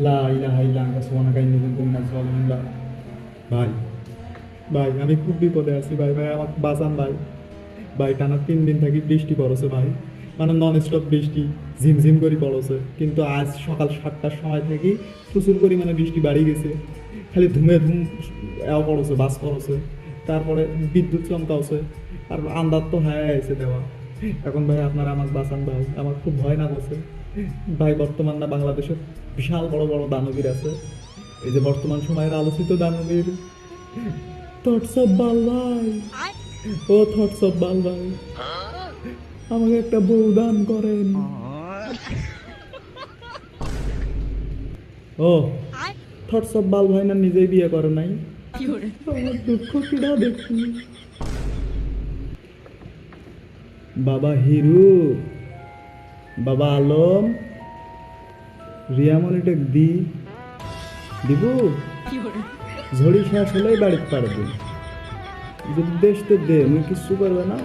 লা ইলাহা ইল্লা আনতা সুবহানাকা ইন্নী কুনতু মিনাজ জালিমিন। ভাই ভাই আমি খুব বিপদে আছি ভাই, ভাই আমাকে বাঁচান ভাই। ভাই টানা 3 দিন থাকি বৃষ্টি পড়ছে ভাই, মানে নন স্টপ বৃষ্টি, ঝিমঝিম করে পড়ছে। কিন্তু আজ সকাল 7টার সময় থেকে প্রচুর পরিমাণে বৃষ্টি বাড়ি গেছে, খালি ধুমে ধুম এও পড়ছে, বাস পড়ছে, তারপরে বিদ্যুৎ চমকাচ্ছে, আর আন্দাজ তো হয়ে আছে দেওয়া। এখন ভাই আপনারা আমাকে বাঁচান ভাই, আমার খুব ভয় না করছে ভাই। বর্তমান না বাংলাদেশে বিশাল বড় বড় দানবীর আছে, এই যে বর্তমান সময়ের আলোচিত দানবীর থটস অফ বাল ভাই, ও থটস অফ বাল ভাই, আমাকে একটা বউ দান করেন। ও থটস অফ বাল ভাই না নিজেই বিয়ে করে নাই, আমার দুঃখ কিনা দেখি। বাবা হিরু, বাবা আলম, রিয়ামনিটা দিব, ঝড়ি শেষ হলেই বাড়িতে পারবো, যদি দেশতে দে মুই কিচ্ছু করবে না।